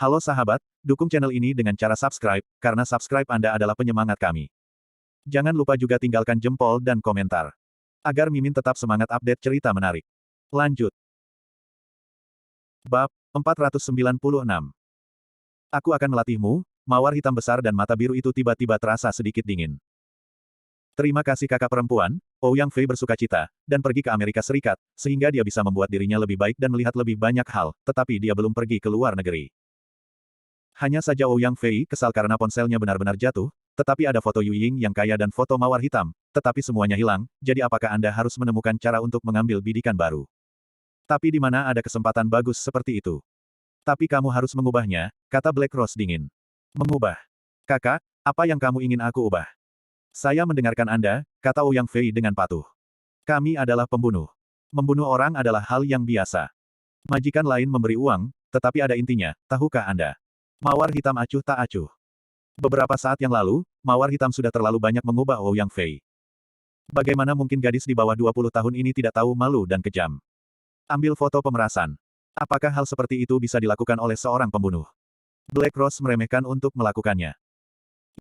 Halo sahabat, dukung channel ini dengan cara subscribe, karena subscribe Anda adalah penyemangat kami. Jangan lupa juga tinggalkan jempol dan komentar. Agar Mimin tetap semangat update cerita menarik. Lanjut. Bab 496. Aku akan melatihmu. Mawar hitam besar dan mata biru itu tiba-tiba terasa sedikit dingin. Terima kasih kakak perempuan, Ouyang Fei bersukacita, dan pergi ke Amerika Serikat, sehingga dia bisa membuat dirinya lebih baik dan melihat lebih banyak hal, tetapi dia belum pergi ke luar negeri. Hanya saja Ouyang Fei kesal karena ponselnya benar-benar jatuh, tetapi ada foto Yu Ying yang kaya dan foto mawar hitam, tetapi semuanya hilang, jadi apakah Anda harus menemukan cara untuk mengambil bidikan baru? Tapi di mana ada kesempatan bagus seperti itu? Tapi kamu harus mengubahnya, kata Black Rose dingin. Mengubah. Kakak, apa yang kamu ingin aku ubah? Saya mendengarkan Anda, kata Ouyang Fei dengan patuh. Kami adalah pembunuh. Membunuh orang adalah hal yang biasa. Majikan lain memberi uang, tetapi ada intinya, tahukah Anda? Mawar hitam acuh tak acuh. Beberapa saat yang lalu, mawar hitam sudah terlalu banyak mengubah Ouyang Fei. Bagaimana mungkin gadis di bawah 20 tahun ini tidak tahu malu dan kejam? Ambil foto pemerasan. Apakah hal seperti itu bisa dilakukan oleh seorang pembunuh? Black Rose meremehkan untuk melakukannya.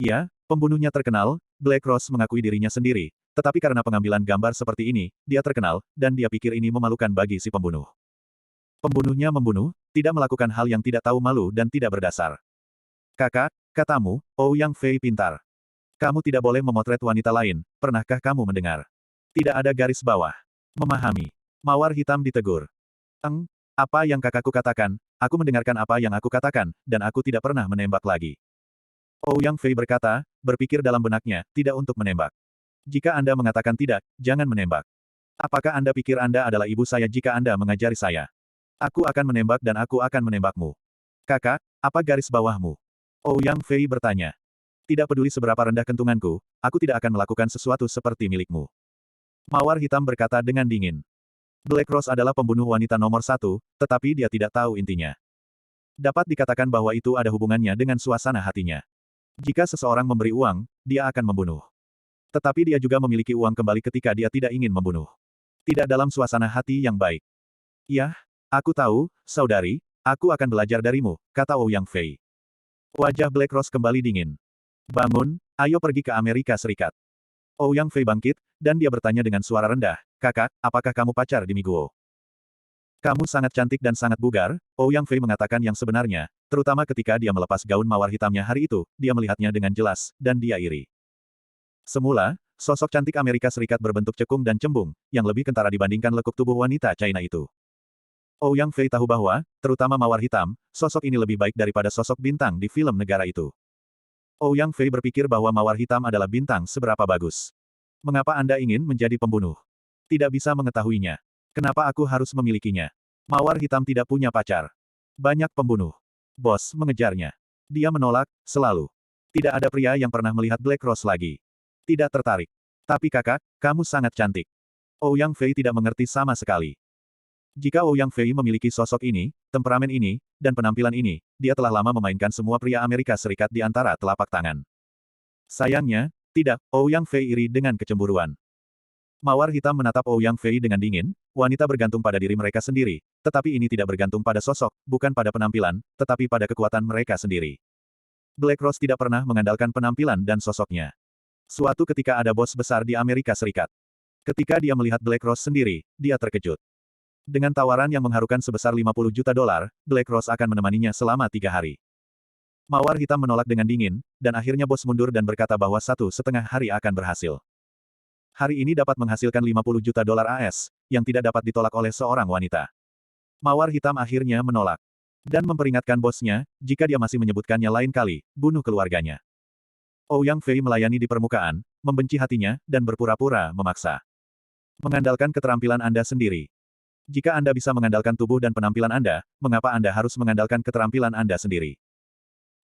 Iya, pembunuhnya terkenal, Black Rose mengakui dirinya sendiri, tetapi karena pengambilan gambar seperti ini, dia terkenal, dan dia pikir ini memalukan bagi si pembunuh. Pembunuhnya membunuh, tidak melakukan hal yang tidak tahu malu dan tidak berdasar. Kakak, katamu, Ouyang Fei pintar. Kamu tidak boleh memotret wanita lain, pernahkah kamu mendengar? Tidak ada garis bawah. Memahami. Mawar hitam ditegur. Apa yang kakakku katakan, aku mendengarkan apa yang aku katakan, dan aku tidak pernah menembak lagi. Ouyang Fei berkata, berpikir dalam benaknya, tidak untuk menembak. Jika Anda mengatakan tidak, jangan menembak. Apakah Anda pikir Anda adalah ibu saya jika Anda mengajari saya? Aku akan menembak dan aku akan menembakmu. Kakak, apa garis bawahmu? Ouyang Fei bertanya. Tidak peduli seberapa rendah kentunganku, aku tidak akan melakukan sesuatu seperti milikmu. Mawar hitam berkata dengan dingin. Black Rose adalah pembunuh wanita nomor 1, tetapi dia tidak tahu intinya. Dapat dikatakan bahwa itu ada hubungannya dengan suasana hatinya. Jika seseorang memberi uang, dia akan membunuh. Tetapi dia juga memiliki uang kembali ketika dia tidak ingin membunuh. Tidak dalam suasana hati yang baik. Yah, aku tahu, saudari, aku akan belajar darimu, kata Ouyang Fei. Wajah Black Rose kembali dingin. Bangun, ayo pergi ke Amerika Serikat. Ouyang Fei bangkit, dan dia bertanya dengan suara rendah, kakak, apakah kamu pacar di Miguo? Kamu sangat cantik dan sangat bugar, Ouyang Fei mengatakan yang sebenarnya, terutama ketika dia melepas gaun mawar hitamnya hari itu, dia melihatnya dengan jelas, dan dia iri. Semula, sosok cantik Amerika Serikat berbentuk cekung dan cembung, yang lebih kentara dibandingkan lekuk tubuh wanita China itu. Ouyang Fei tahu bahwa, terutama mawar hitam, sosok ini lebih baik daripada sosok bintang di film negara itu. Ouyang Fei berpikir bahwa mawar hitam adalah bintang seberapa bagus. Mengapa Anda ingin menjadi pembunuh? Tidak bisa mengetahuinya. Kenapa aku harus memilikinya? Mawar hitam tidak punya pacar. Banyak pembunuh. Bos mengejarnya. Dia menolak, selalu. Tidak ada pria yang pernah melihat Black Rose lagi. Tidak tertarik. Tapi kakak, kamu sangat cantik. Ouyang Fei tidak mengerti sama sekali. Jika Ouyang Fei memiliki sosok ini, temperamen ini, dan penampilan ini, dia telah lama memainkan semua pria Amerika Serikat di antara telapak tangan. Sayangnya, tidak, Ouyang Fei iri dengan kecemburuan. Mawar hitam menatap Ouyang Fei dengan dingin, wanita bergantung pada diri mereka sendiri, tetapi ini tidak bergantung pada sosok, bukan pada penampilan, tetapi pada kekuatan mereka sendiri. Black Rose tidak pernah mengandalkan penampilan dan sosoknya. Suatu ketika ada bos besar di Amerika Serikat. Ketika dia melihat Black Rose sendiri, dia terkejut. Dengan tawaran yang mengharukan sebesar 50 juta dolar, Black Rose akan menemaninya selama 3 hari. Mawar hitam menolak dengan dingin, dan akhirnya bos mundur dan berkata bahwa 1,5 hari akan berhasil. Hari ini dapat menghasilkan 50 juta dolar AS, yang tidak dapat ditolak oleh seorang wanita. Mawar hitam akhirnya menolak. Dan memperingatkan bosnya, jika dia masih menyebutkannya lain kali, bunuh keluarganya. Ouyang Fei melayani di permukaan, membenci hatinya, dan berpura-pura memaksa. Mengandalkan keterampilan Anda sendiri. Jika Anda bisa mengandalkan tubuh dan penampilan Anda, mengapa Anda harus mengandalkan keterampilan Anda sendiri?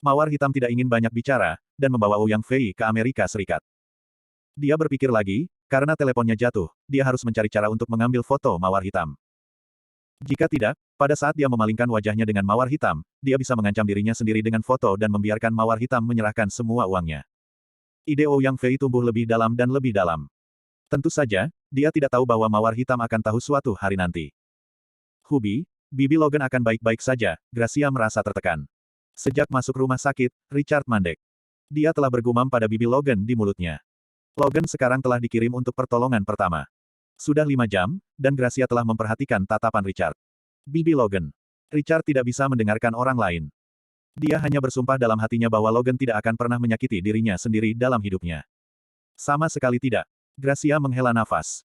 Mawar hitam tidak ingin banyak bicara, dan membawa Ouyang Fei ke Amerika Serikat. Dia berpikir lagi, karena teleponnya jatuh, dia harus mencari cara untuk mengambil foto mawar hitam. Jika tidak, pada saat dia memalingkan wajahnya dengan mawar hitam, dia bisa mengancam dirinya sendiri dengan foto dan membiarkan mawar hitam menyerahkan semua uangnya. Ide Ouyang Fei tumbuh lebih dalam dan lebih dalam. Tentu saja, dia tidak tahu bahwa mawar hitam akan tahu suatu hari nanti. Hubi, Bibi Logan akan baik-baik saja, Gracia merasa tertekan. Sejak masuk rumah sakit, Richard mandek. Dia telah bergumam pada bibi Logan di mulutnya. Logan sekarang telah dikirim untuk pertolongan pertama. Sudah 5 jam, dan Gracia telah memperhatikan tatapan Richard. Bibi Logan. Richard tidak bisa mendengarkan orang lain. Dia hanya bersumpah dalam hatinya bahwa Logan tidak akan pernah menyakiti dirinya sendiri dalam hidupnya. Sama sekali tidak. Gracia menghela nafas.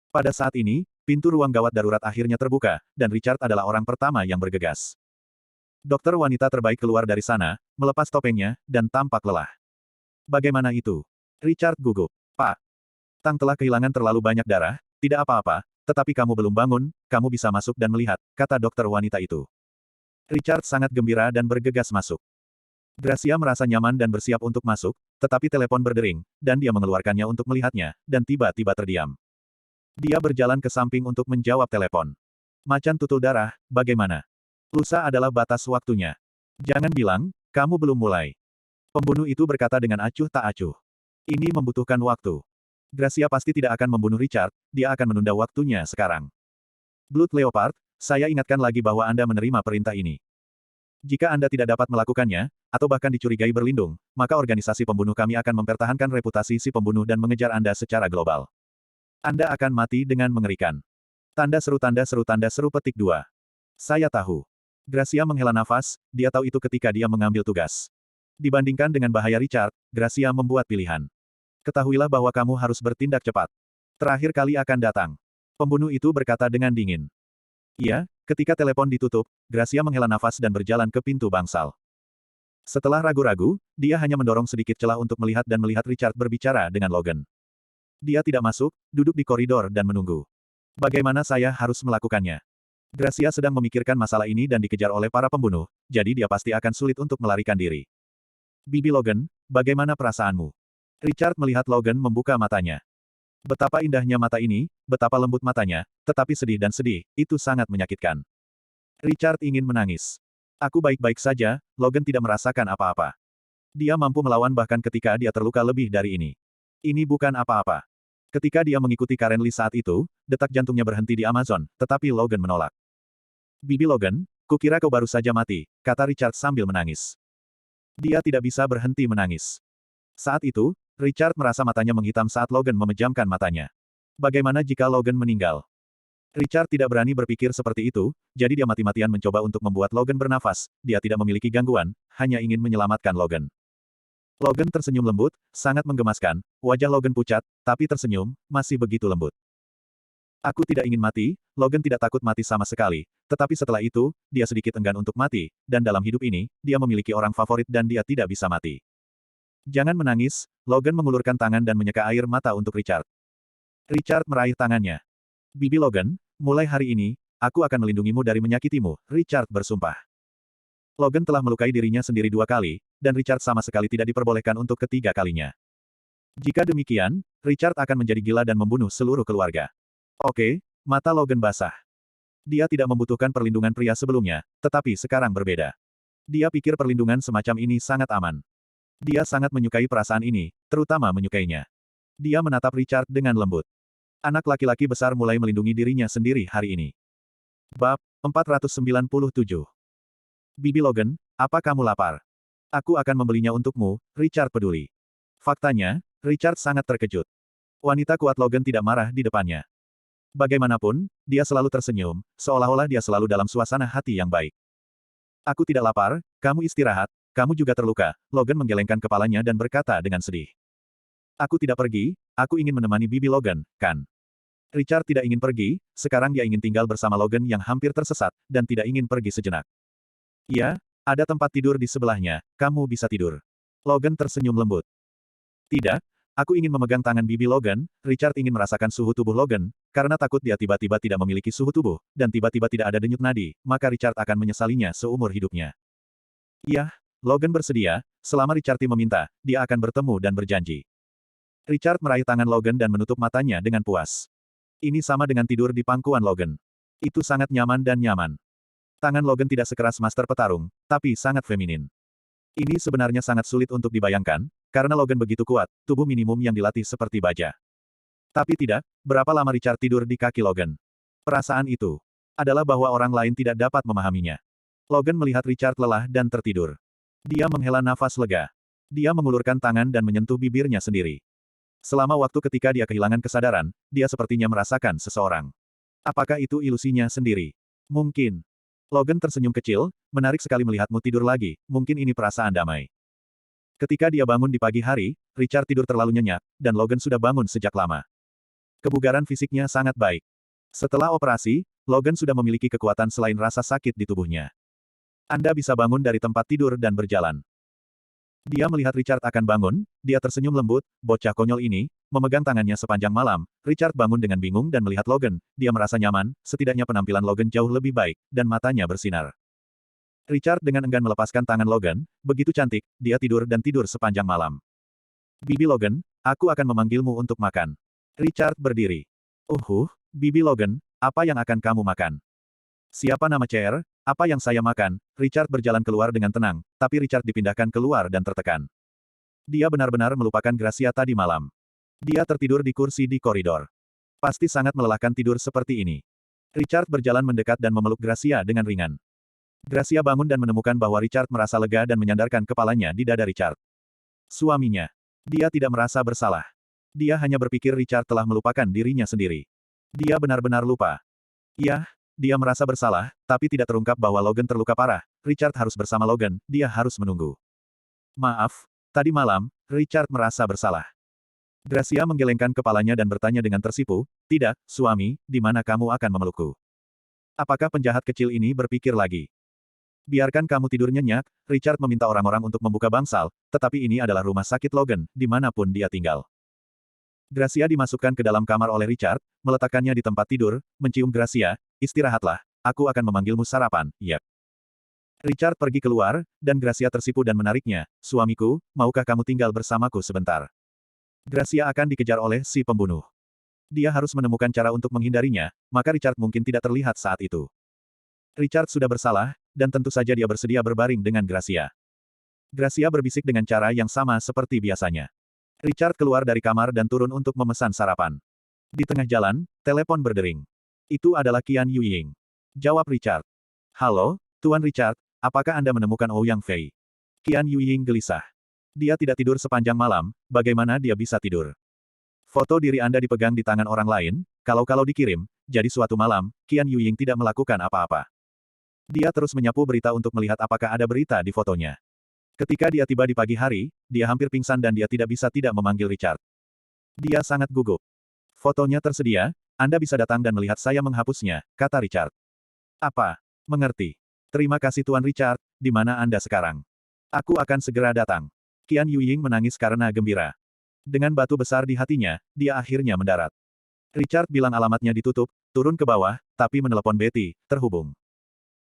Pada saat ini, pintu ruang gawat darurat akhirnya terbuka, dan Richard adalah orang pertama yang bergegas. Dokter wanita terbaik keluar dari sana, melepas topengnya, dan tampak lelah. Bagaimana itu? Richard gugup. Pak. Tang telah kehilangan terlalu banyak darah, tidak apa-apa, tetapi kamu belum bangun, kamu bisa masuk dan melihat, kata dokter wanita itu. Richard sangat gembira dan bergegas masuk. Gracia merasa nyaman dan bersiap untuk masuk, tetapi telepon berdering, dan dia mengeluarkannya untuk melihatnya, dan tiba-tiba terdiam. Dia berjalan ke samping untuk menjawab telepon. Macan tutul darah, bagaimana? Lusa adalah batas waktunya. Jangan bilang, kamu belum mulai. Pembunuh itu berkata dengan acuh tak acuh. Ini membutuhkan waktu. Gracia pasti tidak akan membunuh Richard, dia akan menunda waktunya sekarang. Blood Leopard, saya ingatkan lagi bahwa Anda menerima perintah ini. Jika Anda tidak dapat melakukannya, atau bahkan dicurigai berlindung, maka organisasi pembunuh kami akan mempertahankan reputasi si pembunuh dan mengejar Anda secara global. Anda akan mati dengan mengerikan. Tanda seru petik 2. Saya tahu. Gracia menghela nafas, dia tahu itu ketika dia mengambil tugas. Dibandingkan dengan bahaya Richard, Gracia membuat pilihan. Ketahuilah bahwa kamu harus bertindak cepat. Terakhir kali akan datang. Pembunuh itu berkata dengan dingin. Iya, ketika telepon ditutup, Gracia menghela nafas dan berjalan ke pintu bangsal. Setelah ragu-ragu, dia hanya mendorong sedikit celah untuk melihat dan melihat Richard berbicara dengan Logan. Dia tidak masuk, duduk di koridor dan menunggu. Bagaimana saya harus melakukannya? Gracia sedang memikirkan masalah ini dan dikejar oleh para pembunuh, jadi dia pasti akan sulit untuk melarikan diri. Bibi Logan, bagaimana perasaanmu? Richard melihat Logan membuka matanya. Betapa indahnya mata ini, betapa lembut matanya, tetapi sedih dan sedih, itu sangat menyakitkan. Richard ingin menangis. Aku baik-baik saja, Logan tidak merasakan apa-apa. Dia mampu melawan bahkan ketika dia terluka lebih dari ini. Ini bukan apa-apa. Ketika dia mengikuti Karen Lee saat itu, detak jantungnya berhenti di Amazon, tetapi Logan menolak. Bibi Logan, kukira kau baru saja mati, kata Richard sambil menangis. Dia tidak bisa berhenti menangis. Saat itu, Richard merasa matanya menghitam saat Logan memejamkan matanya. Bagaimana jika Logan meninggal? Richard tidak berani berpikir seperti itu, jadi dia mati-matian mencoba untuk membuat Logan bernafas, dia tidak memiliki gangguan, hanya ingin menyelamatkan Logan. Logan tersenyum lembut, sangat menggemaskan, wajah Logan pucat, tapi tersenyum, masih begitu lembut. Aku tidak ingin mati, Logan tidak takut mati sama sekali, tetapi setelah itu, dia sedikit enggan untuk mati, dan dalam hidup ini, dia memiliki orang favorit dan dia tidak bisa mati. Jangan menangis, Logan mengulurkan tangan dan menyeka air mata untuk Richard. Richard meraih tangannya. Bibi Logan, mulai hari ini, aku akan melindungimu dari menyakitimu, Richard bersumpah. Logan telah melukai dirinya sendiri 2 kali, dan Richard sama sekali tidak diperbolehkan untuk ketiga kalinya. Jika demikian, Richard akan menjadi gila dan membunuh seluruh keluarga. Oke, mata Logan basah. Dia tidak membutuhkan perlindungan pria sebelumnya, tetapi sekarang berbeda. Dia pikir perlindungan semacam ini sangat aman. Dia sangat menyukai perasaan ini, terutama menyukainya. Dia menatap Richard dengan lembut. Anak laki-laki besar mulai melindungi dirinya sendiri hari ini. Bab 497. Bibi Logan, apa kamu lapar? Aku akan membelinya untukmu, Richard peduli. Faktanya, Richard sangat terkejut. Wanita kuat Logan tidak marah di depannya. Bagaimanapun, dia selalu tersenyum, seolah-olah dia selalu dalam suasana hati yang baik. Aku tidak lapar, kamu istirahat, kamu juga terluka, Logan menggelengkan kepalanya dan berkata dengan sedih. Aku tidak pergi, aku ingin menemani Bibi Logan, kan? Richard tidak ingin pergi, sekarang dia ingin tinggal bersama Logan yang hampir tersesat, dan tidak ingin pergi sejenak. Ya, ada tempat tidur di sebelahnya, kamu bisa tidur. Logan tersenyum lembut. Tidak, aku ingin memegang tangan Bibi Logan, Richard ingin merasakan suhu tubuh Logan, karena takut dia tiba-tiba tidak memiliki suhu tubuh, dan tiba-tiba tidak ada denyut nadi, maka Richard akan menyesalinya seumur hidupnya. Iya, Logan bersedia, selama Richard meminta, dia akan bertemu dan berjanji. Richard meraih tangan Logan dan menutup matanya dengan puas. Ini sama dengan tidur di pangkuan Logan. Itu sangat nyaman dan nyaman. Tangan Logan tidak sekeras master petarung, tapi sangat feminin. Ini sebenarnya sangat sulit untuk dibayangkan, karena Logan begitu kuat, tubuh minimum yang dilatih seperti baja. Tapi tidak, berapa lama Richard tidur di kaki Logan? Perasaan itu adalah bahwa orang lain tidak dapat memahaminya. Logan melihat Richard lelah dan tertidur. Dia menghela nafas lega. Dia mengulurkan tangan dan menyentuh bibirnya sendiri. Selama waktu ketika dia kehilangan kesadaran, dia sepertinya merasakan seseorang. Apakah itu ilusinya sendiri? Mungkin. Logan tersenyum kecil, menarik sekali melihatmu tidur lagi, mungkin ini perasaan damai. Ketika dia bangun di pagi hari, Richard tidur terlalu nyenyak, dan Logan sudah bangun sejak lama. Kebugaran fisiknya sangat baik. Setelah operasi, Logan sudah memiliki kekuatan selain rasa sakit di tubuhnya. Anda bisa bangun dari tempat tidur dan berjalan. Dia melihat Richard akan bangun, dia tersenyum lembut, bocah konyol ini, memegang tangannya sepanjang malam. Richard bangun dengan bingung dan melihat Logan, dia merasa nyaman, setidaknya penampilan Logan jauh lebih baik, dan matanya bersinar. Richard dengan enggan melepaskan tangan Logan, begitu cantik, dia tidur dan tidur sepanjang malam. Bibi Logan, aku akan memanggilmu untuk makan. Richard berdiri. Bibi Logan, apa yang akan kamu makan? Siapa nama Chair? Apa yang saya makan? Richard berjalan keluar dengan tenang, tapi Richard dipindahkan keluar dan tertekan. Dia benar-benar melupakan Gracia tadi malam. Dia tertidur di kursi di koridor. Pasti sangat melelahkan tidur seperti ini. Richard berjalan mendekat dan memeluk Gracia dengan ringan. Gracia bangun dan menemukan bahwa Richard merasa lega dan menyandarkan kepalanya di dada Richard. Suaminya. Dia tidak merasa bersalah. Dia hanya berpikir Richard telah melupakan dirinya sendiri. Dia benar-benar lupa. Ya, dia merasa bersalah, tapi tidak terungkap bahwa Logan terluka parah. Richard harus bersama Logan, dia harus menunggu. Maaf, tadi malam, Richard merasa bersalah. Gracia menggelengkan kepalanya dan bertanya dengan tersipu, tidak, suami, di mana kamu akan memelukku? Apakah penjahat kecil ini berpikir lagi? Biarkan kamu tidur nyenyak, Richard meminta orang-orang untuk membuka bangsal, tetapi ini adalah rumah sakit Logan, dimanapun dia tinggal. Gracia dimasukkan ke dalam kamar oleh Richard, meletakkannya di tempat tidur, mencium Gracia, istirahatlah, aku akan memanggilmu sarapan, yep. Richard pergi keluar, dan Gracia tersipu dan menariknya, suamiku, maukah kamu tinggal bersamaku sebentar? Gracia akan dikejar oleh si pembunuh. Dia harus menemukan cara untuk menghindarinya, maka Richard mungkin tidak terlihat saat itu. Richard sudah bersalah, dan tentu saja dia bersedia berbaring dengan Gracia. Gracia berbisik dengan cara yang sama seperti biasanya. Richard keluar dari kamar dan turun untuk memesan sarapan. Di tengah jalan, telepon berdering. Itu adalah Qian Yuying. Jawab Richard. Halo, Tuan Richard, apakah Anda menemukan Ouyang Fei? Qian Yuying gelisah. Dia tidak tidur sepanjang malam, bagaimana dia bisa tidur? Foto diri Anda dipegang di tangan orang lain, kalau dikirim, jadi suatu malam, Qian Yuying tidak melakukan apa-apa. Dia terus menyapu berita untuk melihat apakah ada berita di fotonya. Ketika dia tiba di pagi hari, dia hampir pingsan dan dia tidak bisa tidak memanggil Richard. Dia sangat gugup. Fotonya tersedia, Anda bisa datang dan melihat saya menghapusnya, kata Richard. Apa? Mengerti. Terima kasih Tuan Richard, di mana Anda sekarang? Aku akan segera datang. Qian Yuying menangis karena gembira. Dengan batu besar di hatinya, dia akhirnya mendarat. Richard bilang alamatnya ditutup, turun ke bawah, tapi menelepon Betty, terhubung.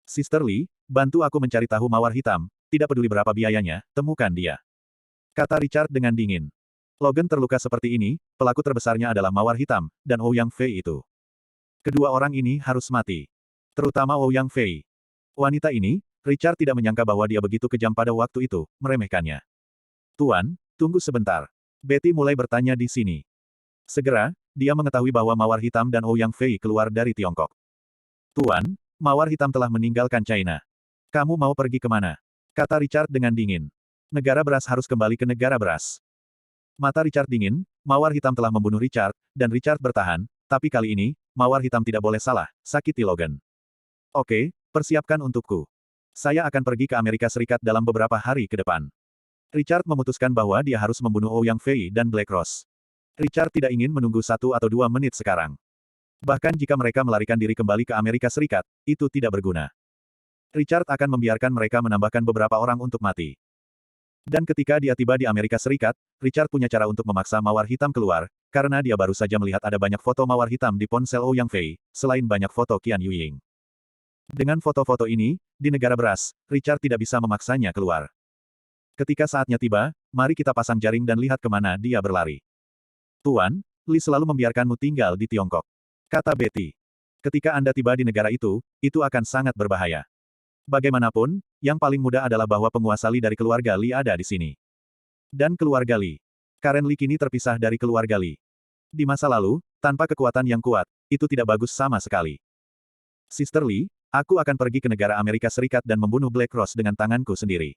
Sister Lee, bantu aku mencari tahu mawar hitam, tidak peduli berapa biayanya, temukan dia. Kata Richard dengan dingin. Logan terluka seperti ini, pelaku terbesarnya adalah mawar hitam, dan Ouyang Fei itu. Kedua orang ini harus mati. Terutama Ouyang Fei. Wanita ini, Richard tidak menyangka bahwa dia begitu kejam pada waktu itu, meremehkannya. Tuan, tunggu sebentar. Betty mulai bertanya di sini. Segera, dia mengetahui bahwa mawar hitam dan Ouyang Fei keluar dari Tiongkok. Tuan, mawar hitam telah meninggalkan China. Kamu mau pergi kemana? Kata Richard dengan dingin. Negara beras harus kembali ke negara beras. Mata Richard dingin, mawar hitam telah membunuh Richard, dan Richard bertahan, tapi kali ini, mawar hitam tidak boleh salah, sakiti Logan. Oke, persiapkan untukku. Saya akan pergi ke Amerika Serikat dalam beberapa hari ke depan. Richard memutuskan bahwa dia harus membunuh Ouyang Fei dan Black Rose. Richard tidak ingin menunggu 1 atau 2 menit sekarang. Bahkan jika mereka melarikan diri kembali ke Amerika Serikat, itu tidak berguna. Richard akan membiarkan mereka menambahkan beberapa orang untuk mati. Dan ketika dia tiba di Amerika Serikat, Richard punya cara untuk memaksa mawar hitam keluar, karena dia baru saja melihat ada banyak foto mawar hitam di ponsel Ouyang Fei, selain banyak foto Qian Yuying. Dengan foto-foto ini, di negara beras, Richard tidak bisa memaksanya keluar. Ketika saatnya tiba, mari kita pasang jaring dan lihat kemana dia berlari. Tuan, Li selalu membiarkanmu tinggal di Tiongkok. Kata Betty. Ketika Anda tiba di negara itu akan sangat berbahaya. Bagaimanapun, yang paling mudah adalah bahwa penguasa Li dari keluarga Li ada di sini. Dan keluarga Li. Karen Li kini terpisah dari keluarga Li. Di masa lalu, tanpa kekuatan yang kuat, itu tidak bagus sama sekali. Sister Lee, aku akan pergi ke negara Amerika Serikat dan membunuh Black Rose dengan tanganku sendiri.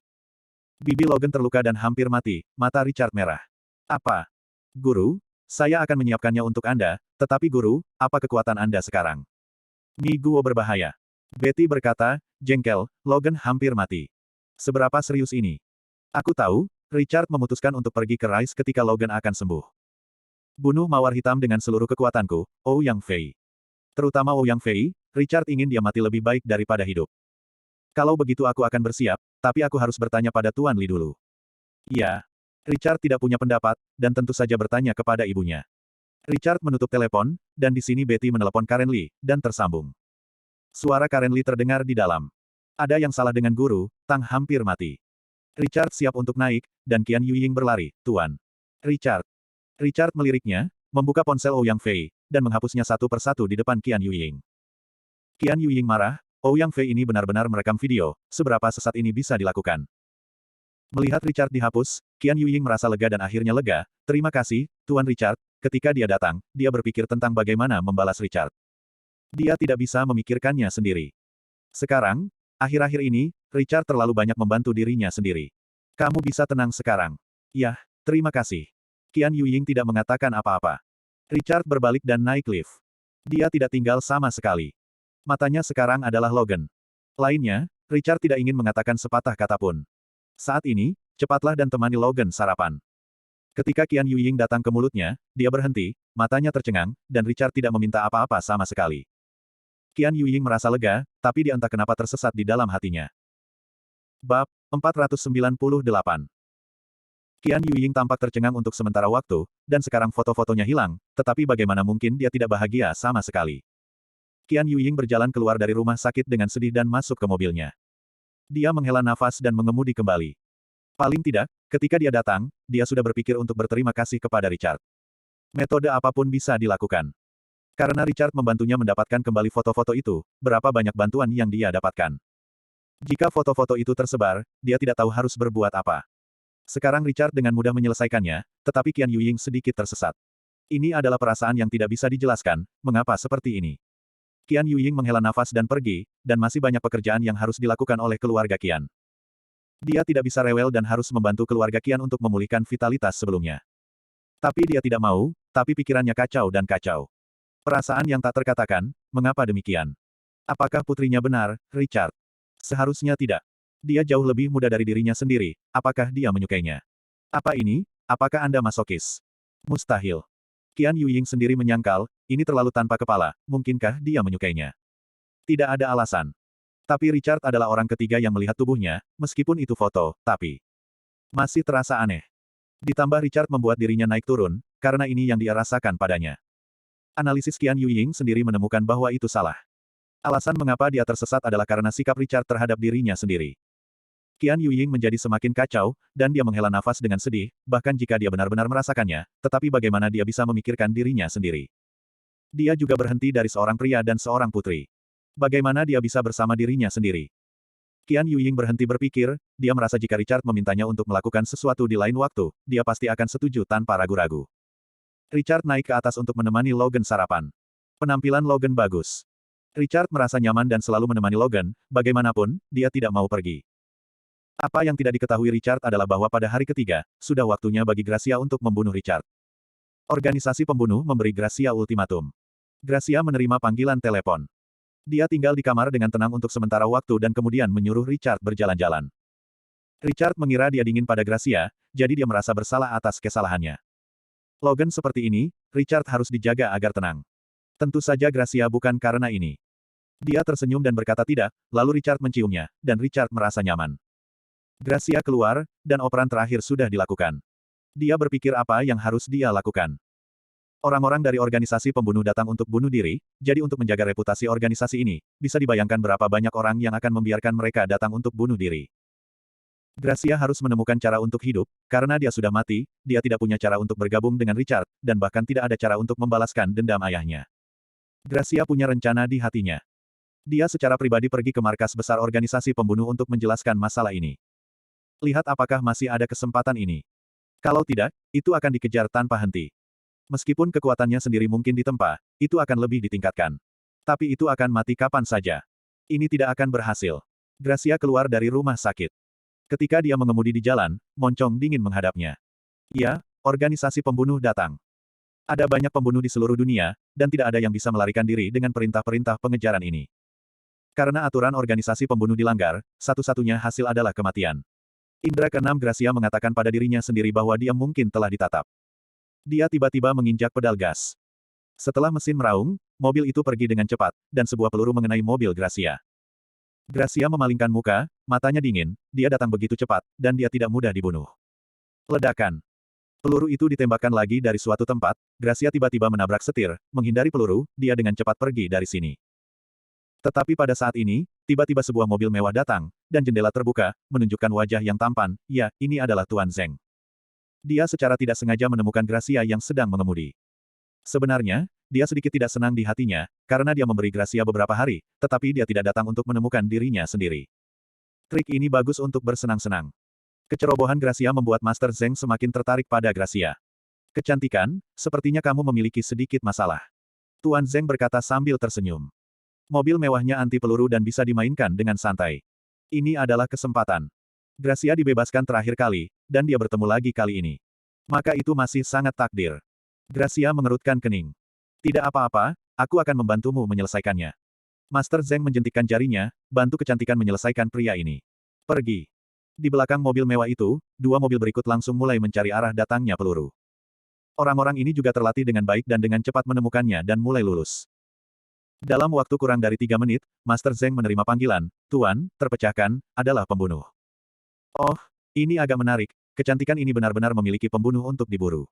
Bibi Logan terluka dan hampir mati, mata Richard merah. Apa? Guru, saya akan menyiapkannya untuk Anda, tetapi guru, apa kekuatan Anda sekarang? Mi Guo berbahaya. Betty berkata, jengkel, Logan hampir mati. Seberapa serius ini? Aku tahu, Richard memutuskan untuk pergi ke Rice ketika Logan akan sembuh. Bunuh mawar hitam dengan seluruh kekuatanku, Ouyang Fei. Terutama Ouyang Fei, Richard ingin dia mati lebih baik daripada hidup. Kalau begitu aku akan bersiap, tapi aku harus bertanya pada Tuan Li dulu. Ya. Richard tidak punya pendapat, dan tentu saja bertanya kepada ibunya. Richard menutup telepon, dan di sini Betty menelepon Karen Lee, dan tersambung. Suara Karen Lee terdengar di dalam. Ada yang salah dengan guru, Tang hampir mati. Richard siap untuk naik, dan Qian Yuying berlari, Tuan. Richard. Richard meliriknya, membuka ponsel Ouyang Fei, dan menghapusnya satu persatu di depan Qian Yuying. Qian Yuying marah, Ouyang Fei ini benar-benar merekam video, seberapa sesat ini bisa dilakukan. Melihat Richard dihapus, Qian Yuying merasa lega dan akhirnya lega. Terima kasih, Tuan Richard. Ketika dia datang, dia berpikir tentang bagaimana membalas Richard. Dia tidak bisa memikirkannya sendiri. Sekarang, akhir-akhir ini, Richard terlalu banyak membantu dirinya sendiri. Kamu bisa tenang sekarang. Yah, terima kasih. Qian Yuying tidak mengatakan apa-apa. Richard berbalik dan naik lift. Dia tidak tinggal sama sekali. Matanya sekarang adalah Logan. Lainnya, Richard tidak ingin mengatakan sepatah kata pun. Saat ini, cepatlah dan temani Logan sarapan. Ketika Qian Yuying datang ke mulutnya, dia berhenti, matanya tercengang, dan Richard tidak meminta apa-apa sama sekali. Qian Yuying merasa lega, tapi dia entah kenapa tersesat di dalam hatinya. Bab 498. Qian Yuying tampak tercengang untuk sementara waktu, dan sekarang foto-fotonya hilang, tetapi bagaimana mungkin dia tidak bahagia sama sekali. Qian Yuying berjalan keluar dari rumah sakit dengan sedih dan masuk ke mobilnya. Dia menghela nafas dan mengemudi kembali. Paling tidak, ketika dia datang, dia sudah berpikir untuk berterima kasih kepada Richard. Metode apapun bisa dilakukan. Karena Richard membantunya mendapatkan kembali foto-foto itu, berapa banyak bantuan yang dia dapatkan. Jika foto-foto itu tersebar, dia tidak tahu harus berbuat apa. Sekarang Richard dengan mudah menyelesaikannya, tetapi Qian Yuying sedikit tersesat. Ini adalah perasaan yang tidak bisa dijelaskan, mengapa seperti ini. Qian Yuying menghela nafas dan pergi, dan masih banyak pekerjaan yang harus dilakukan oleh keluarga Qian. Dia tidak bisa rewel dan harus membantu keluarga Qian untuk memulihkan vitalitas sebelumnya. Tapi dia tidak mau, tapi pikirannya kacau dan kacau. Perasaan yang tak terkatakan, mengapa demikian? Apakah putrinya benar, Richard? Seharusnya tidak. Dia jauh lebih muda dari dirinya sendiri, apakah dia menyukainya? Apa ini? Apakah Anda masokis? Mustahil. Qian Yuying sendiri menyangkal, ini terlalu tanpa kepala, mungkinkah dia menyukainya? Tidak ada alasan. Tapi Richard adalah orang ketiga yang melihat tubuhnya, meskipun itu foto, tapi masih terasa aneh. Ditambah Richard membuat dirinya naik turun, karena ini yang dia rasakan padanya. Analisis Qian Yuying sendiri menemukan bahwa itu salah. Alasan mengapa dia tersesat adalah karena sikap Richard terhadap dirinya sendiri. Qian Yuying menjadi semakin kacau, dan dia menghela nafas dengan sedih, bahkan jika dia benar-benar merasakannya, tetapi bagaimana dia bisa memikirkan dirinya sendiri. Dia juga berhenti dari seorang pria dan seorang putri. Bagaimana dia bisa bersama dirinya sendiri? Qian Yuying berhenti berpikir, dia merasa jika Richard memintanya untuk melakukan sesuatu di lain waktu, dia pasti akan setuju tanpa ragu-ragu. Richard naik ke atas untuk menemani Logan sarapan. Penampilan Logan bagus. Richard merasa nyaman dan selalu menemani Logan, bagaimanapun, dia tidak mau pergi. Apa yang tidak diketahui Richard adalah bahwa pada hari ketiga, sudah waktunya bagi Gracia untuk membunuh Richard. Organisasi pembunuh memberi Gracia ultimatum. Gracia menerima panggilan telepon. Dia tinggal di kamar dengan tenang untuk sementara waktu dan kemudian menyuruh Richard berjalan-jalan. Richard mengira dia dingin pada Gracia, jadi dia merasa bersalah atas kesalahannya. Logan seperti ini, Richard harus dijaga agar tenang. Tentu saja Gracia bukan karena ini. Dia tersenyum dan berkata tidak, lalu Richard menciumnya, dan Richard merasa nyaman. Gracia keluar, dan operan terakhir sudah dilakukan. Dia berpikir apa yang harus dia lakukan. Orang-orang dari organisasi pembunuh datang untuk bunuh diri, jadi untuk menjaga reputasi organisasi ini, bisa dibayangkan berapa banyak orang yang akan membiarkan mereka datang untuk bunuh diri. Gracia harus menemukan cara untuk hidup, karena dia sudah mati, dia tidak punya cara untuk bergabung dengan Richard, dan bahkan tidak ada cara untuk membalaskan dendam ayahnya. Gracia punya rencana di hatinya. Dia secara pribadi pergi ke markas besar organisasi pembunuh untuk menjelaskan masalah ini. Lihat apakah masih ada kesempatan ini. Kalau tidak, itu akan dikejar tanpa henti. Meskipun kekuatannya sendiri mungkin ditempa, itu akan lebih ditingkatkan. Tapi itu akan mati kapan saja. Ini tidak akan berhasil. Gracia keluar dari rumah sakit. Ketika dia mengemudi di jalan, moncong dingin menghadapnya. Ya, organisasi pembunuh datang. Ada banyak pembunuh di seluruh dunia, dan tidak ada yang bisa melarikan diri dengan perintah-perintah pengejaran ini. Karena aturan organisasi pembunuh dilanggar, satu-satunya hasil adalah kematian. Indra keenam Gracia mengatakan pada dirinya sendiri bahwa dia mungkin telah ditatap. Dia tiba-tiba menginjak pedal gas. Setelah mesin meraung, mobil itu pergi dengan cepat, dan sebuah peluru mengenai mobil Gracia. Gracia memalingkan muka, matanya dingin, dia datang begitu cepat, dan dia tidak mudah dibunuh. Ledakan. Peluru itu ditembakkan lagi dari suatu tempat, Gracia tiba-tiba menabrak setir, menghindari peluru, dia dengan cepat pergi dari sini. Tetapi pada saat ini, tiba-tiba sebuah mobil mewah datang, dan jendela terbuka, menunjukkan wajah yang tampan, ya, ini adalah Tuan Zeng. Dia secara tidak sengaja menemukan Gracia yang sedang mengemudi. Sebenarnya, dia sedikit tidak senang di hatinya, karena dia memberi Gracia beberapa hari, tetapi dia tidak datang untuk menemukan dirinya sendiri. Trik ini bagus untuk bersenang-senang. Kecerobohan Gracia membuat Master Zeng semakin tertarik pada Gracia. Kecantikan, sepertinya kamu memiliki sedikit masalah. Tuan Zeng berkata sambil tersenyum. Mobil mewahnya anti peluru dan bisa dimainkan dengan santai. Ini adalah kesempatan. Gracia dibebaskan terakhir kali, dan dia bertemu lagi kali ini. Maka itu masih sangat takdir. Gracia mengerutkan kening. Tidak apa-apa, aku akan membantumu menyelesaikannya. Master Zeng menjentikkan jarinya, bantu kecantikan menyelesaikan pria ini. Pergi. Di belakang mobil mewah itu, dua mobil berikut langsung mulai mencari arah datangnya peluru. Orang-orang ini juga terlatih dengan baik dan dengan cepat menemukannya dan mulai lulus. Dalam waktu kurang dari 3 menit, Master Zeng menerima panggilan, Tuan, terpecahkan, adalah pembunuh. Oh, ini agak menarik, kecantikan ini benar-benar memiliki pembunuh untuk diburu.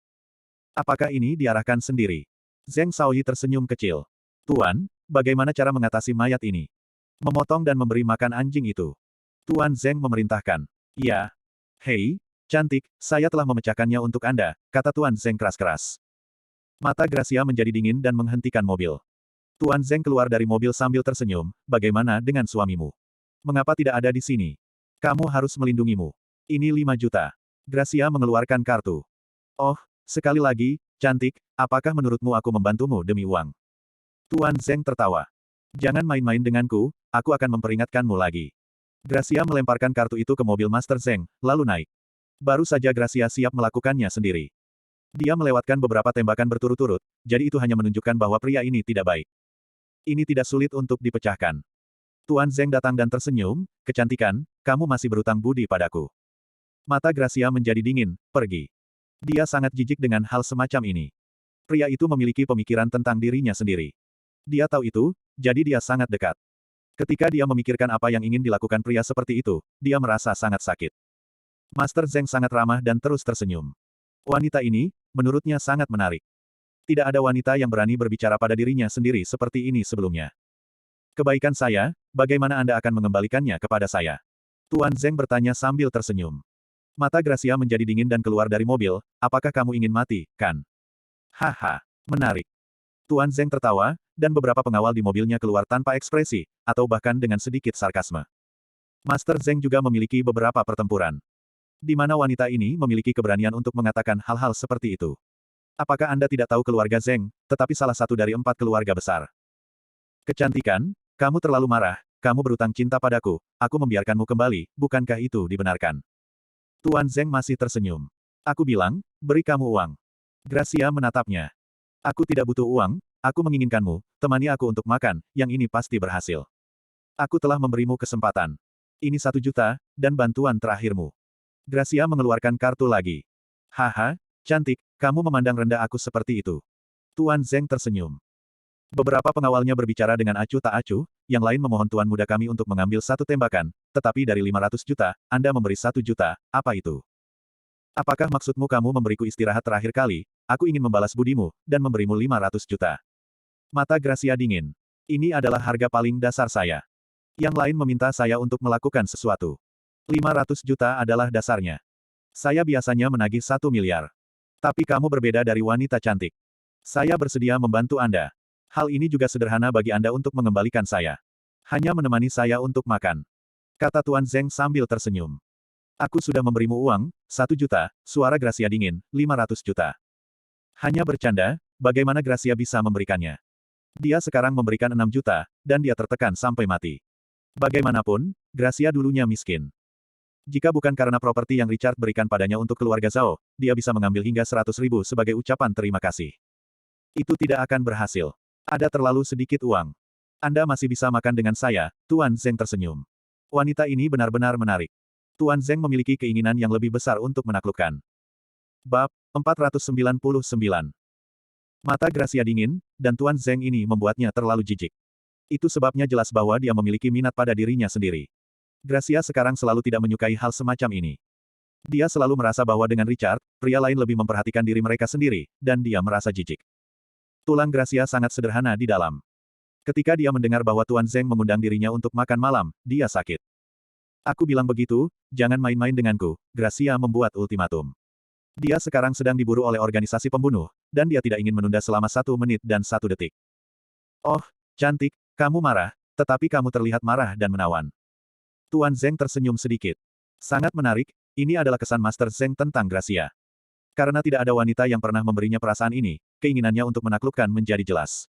Apakah ini diarahkan sendiri? Zeng Shaoyi tersenyum kecil. Tuan, bagaimana cara mengatasi mayat ini? Memotong dan memberi makan anjing itu. Tuan Zeng memerintahkan. Ya. Hei, cantik, saya telah memecahkannya untuk Anda, kata Tuan Zeng keras-keras. Mata Gracia menjadi dingin dan menghentikan mobil. Tuan Zeng keluar dari mobil sambil tersenyum, bagaimana dengan suamimu? Mengapa tidak ada di sini? Kamu harus melindungimu. Ini 5 juta. Gracia mengeluarkan kartu. Oh, sekali lagi, cantik, apakah menurutmu aku membantumu demi uang? Tuan Zeng tertawa. Jangan main-main denganku, aku akan memperingatkanmu lagi. Gracia melemparkan kartu itu ke mobil Master Zeng, lalu naik. Baru saja Gracia siap melakukannya sendiri. Dia melewatkan beberapa tembakan berturut-turut, jadi itu hanya menunjukkan bahwa pria ini tidak baik. Ini tidak sulit untuk dipecahkan. Tuan Zeng datang dan tersenyum, kecantikan, kamu masih berutang budi padaku. Mata Gracia menjadi dingin, pergi. Dia sangat jijik dengan hal semacam ini. Pria itu memiliki pemikiran tentang dirinya sendiri. Dia tahu itu, jadi dia sangat dekat. Ketika dia memikirkan apa yang ingin dilakukan pria seperti itu, dia merasa sangat sakit. Master Zeng sangat ramah dan terus tersenyum. Wanita ini, menurutnya sangat menarik. Tidak ada wanita yang berani berbicara pada dirinya sendiri seperti ini sebelumnya. Kebaikan saya, bagaimana Anda akan mengembalikannya kepada saya? Tuan Zeng bertanya sambil tersenyum. Mata Gracia menjadi dingin dan keluar dari mobil, apakah kamu ingin mati, kan? Haha, menarik. Tuan Zeng tertawa, dan beberapa pengawal di mobilnya keluar tanpa ekspresi, atau bahkan dengan sedikit sarkasme. Master Zeng juga memiliki beberapa pertempuran. Di mana wanita ini memiliki keberanian untuk mengatakan hal-hal seperti itu? Apakah Anda tidak tahu keluarga Zeng, tetapi salah satu dari 4 keluarga besar? Kecantikan, kamu terlalu marah, kamu berutang cinta padaku, aku membiarkanmu kembali, bukankah itu dibenarkan? Tuan Zeng masih tersenyum. Aku bilang, beri kamu uang. Gracia menatapnya. Aku tidak butuh uang, aku menginginkanmu, temani aku untuk makan, yang ini pasti berhasil. Aku telah memberimu kesempatan. Ini 1 juta, dan bantuan terakhirmu. Gracia mengeluarkan kartu lagi. Haha, cantik, kamu memandang rendah aku seperti itu. Tuan Zeng tersenyum. Beberapa pengawalnya berbicara dengan acuh tak acuh, yang lain memohon Tuan muda kami untuk mengambil 1 tembakan, tetapi dari 500 juta, Anda memberi 1 juta, apa itu? Apakah maksudmu kamu memberiku istirahat terakhir kali, aku ingin membalas budimu, dan memberimu 500 juta. Mata Gracia dingin. Ini adalah harga paling dasar saya. Yang lain meminta saya untuk melakukan sesuatu. 500 juta adalah dasarnya. Saya biasanya menagih 1 miliar. Tapi kamu berbeda dari wanita cantik. Saya bersedia membantu Anda. Hal ini juga sederhana bagi Anda untuk mengembalikan saya. Hanya menemani saya untuk makan. Kata Tuan Zeng sambil tersenyum. Aku sudah memberimu uang, 1 juta, suara Gracia dingin, 500 juta. Hanya bercanda, bagaimana Gracia bisa memberikannya? Dia sekarang memberikan 6 juta, dan dia tertekan sampai mati. Bagaimanapun, Gracia dulunya miskin. Jika bukan karena properti yang Richard berikan padanya untuk keluarga Zhao, dia bisa mengambil hingga 100.000 sebagai ucapan terima kasih. Itu tidak akan berhasil. Ada terlalu sedikit uang. Anda masih bisa makan dengan saya, Tuan Zeng tersenyum. Wanita ini benar-benar menarik. Tuan Zeng memiliki keinginan yang lebih besar untuk menaklukkan. Bab 499. Mata Gracia dingin, dan Tuan Zeng ini membuatnya terlalu jijik. Itu sebabnya jelas bahwa dia memiliki minat pada dirinya sendiri. Gracia sekarang selalu tidak menyukai hal semacam ini. Dia selalu merasa bahwa dengan Richard, pria lain lebih memperhatikan diri mereka sendiri, dan dia merasa jijik. Tulang Gracia sangat sederhana di dalam. Ketika dia mendengar bahwa Tuan Zeng mengundang dirinya untuk makan malam, dia sakit. Aku bilang begitu, jangan main-main denganku, Gracia membuat ultimatum. Dia sekarang sedang diburu oleh organisasi pembunuh, dan dia tidak ingin menunda selama 1 menit dan 1 detik. Oh, cantik, kamu marah, tetapi kamu terlihat marah dan menawan. Tuan Zeng tersenyum sedikit. Sangat menarik, ini adalah kesan Master Zeng tentang Gracia. Karena tidak ada wanita yang pernah memberinya perasaan ini, keinginannya untuk menaklukkan menjadi jelas.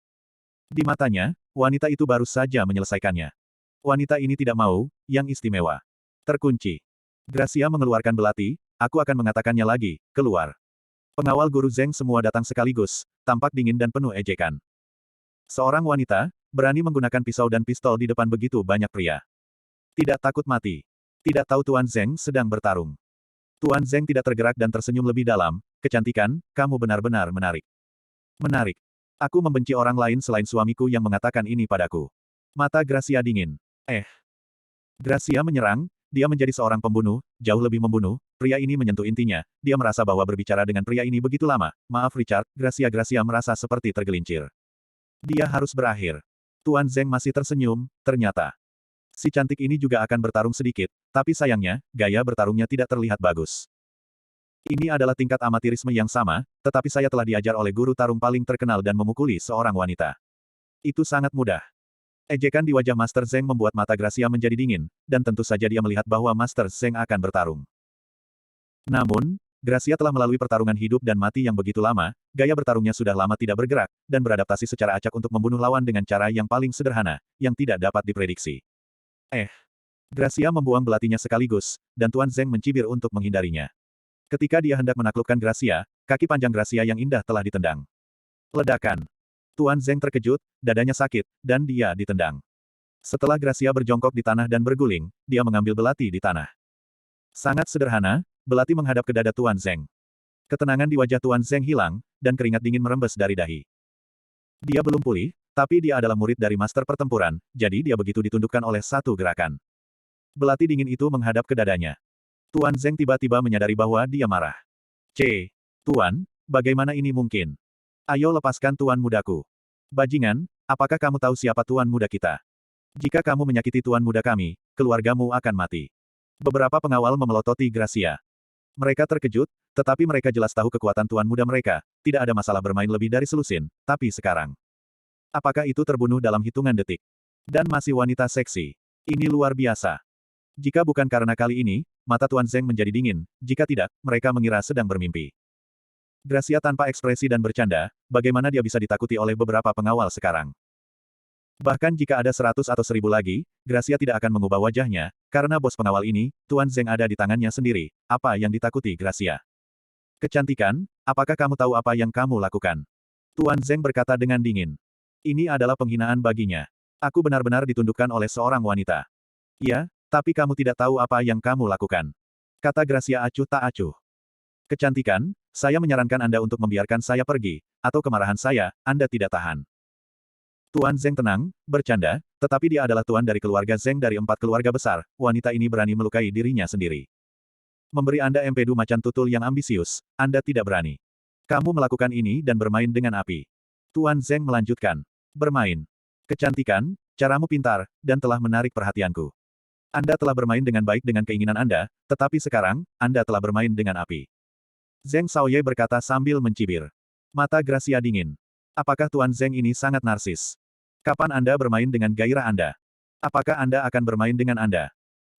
Di matanya, wanita itu baru saja menyelesaikannya. Wanita ini tidak mau, yang istimewa. Terkunci. Gracia mengeluarkan belati, aku akan mengatakannya lagi, keluar. Pengawal guru Zeng semua datang sekaligus, tampak dingin dan penuh ejekan. Seorang wanita, berani menggunakan pisau dan pistol di depan begitu banyak pria. Tidak takut mati. Tidak tahu Tuan Zeng sedang bertarung. Tuan Zeng tidak tergerak dan tersenyum lebih dalam, kecantikan, kamu benar-benar menarik. Menarik. Aku membenci orang lain selain suamiku yang mengatakan ini padaku. Mata Gracia dingin. Gracia menyerang, dia menjadi seorang pembunuh, jauh lebih membunuh, pria ini menyentuh intinya, dia merasa bahwa berbicara dengan pria ini begitu lama. Maaf Richard, Gracia merasa seperti tergelincir. Dia harus berakhir. Tuan Zeng masih tersenyum, ternyata. Si cantik ini juga akan bertarung sedikit, tapi sayangnya, gaya bertarungnya tidak terlihat bagus. Ini adalah tingkat amatirisme yang sama, tetapi saya telah diajar oleh guru tarung paling terkenal dan memukuli seorang wanita. Itu sangat mudah. Ejekan di wajah Master Zeng membuat mata Gracia menjadi dingin, dan tentu saja dia melihat bahwa Master Zeng akan bertarung. Namun, Gracia telah melalui pertarungan hidup dan mati yang begitu lama, gaya bertarungnya sudah lama tidak bergerak, dan beradaptasi secara acak untuk membunuh lawan dengan cara yang paling sederhana, yang tidak dapat diprediksi. Gracia membuang belatinya sekaligus, dan Tuan Zeng mencibir untuk menghindarinya. Ketika dia hendak menaklukkan Gracia, kaki panjang Gracia yang indah telah ditendang. Ledakan. Tuan Zeng terkejut, dadanya sakit, dan dia ditendang. Setelah Gracia berjongkok di tanah dan berguling, dia mengambil belati di tanah. Sangat sederhana, belati menghadap ke dada Tuan Zeng. Ketenangan di wajah Tuan Zeng hilang, dan keringat dingin merembes dari dahi. Dia belum pulih, tapi dia adalah murid dari master pertempuran, jadi dia begitu ditundukkan oleh satu gerakan. Belati dingin itu menghadap ke dadanya. Tuan Zeng tiba-tiba menyadari bahwa dia marah. Tuan, bagaimana ini mungkin? Ayo lepaskan tuan mudaku. Bajingan, apakah kamu tahu siapa tuan muda kita? Jika kamu menyakiti tuan muda kami, keluargamu akan mati. Beberapa pengawal memelototi Gracia. Mereka terkejut, tetapi mereka jelas tahu kekuatan tuan muda mereka, tidak ada masalah bermain lebih dari selusin, tapi sekarang. Apakah itu terbunuh dalam hitungan detik? Dan masih wanita seksi. Ini luar biasa. Jika bukan karena kali ini, mata Tuan Zeng menjadi dingin, jika tidak, mereka mengira sedang bermimpi. Gracia tanpa ekspresi dan bercanda, bagaimana dia bisa ditakuti oleh beberapa pengawal sekarang? Bahkan jika ada 100 atau 1000 lagi, Gracia tidak akan mengubah wajahnya, karena bos pengawal ini, Tuan Zeng ada di tangannya sendiri, apa yang ditakuti Gracia? Kecantikan, apakah kamu tahu apa yang kamu lakukan? Tuan Zeng berkata dengan dingin. Ini adalah penghinaan baginya. Aku benar-benar ditundukkan oleh seorang wanita. Ya, tapi kamu tidak tahu apa yang kamu lakukan. Kata Gracia acuh tak acuh. Kecantikan, saya menyarankan Anda untuk membiarkan saya pergi, atau kemarahan saya, Anda tidak tahan. Tuan Zeng tenang, bercanda, tetapi dia adalah tuan dari keluarga Zeng dari 4 keluarga besar, wanita ini berani melukai dirinya sendiri. Memberi Anda empedu macan tutul yang ambisius, Anda tidak berani. Kamu melakukan ini dan bermain dengan api. Tuan Zeng melanjutkan. Bermain. Kecantikan, caramu pintar, dan telah menarik perhatianku. Anda telah bermain dengan baik dengan keinginan Anda, tetapi sekarang, Anda telah bermain dengan api. Zeng Shaoye berkata sambil mencibir. Mata Gracia dingin. Apakah Tuan Zeng ini sangat narsis? Kapan Anda bermain dengan gairah Anda? Apakah Anda akan bermain dengan Anda?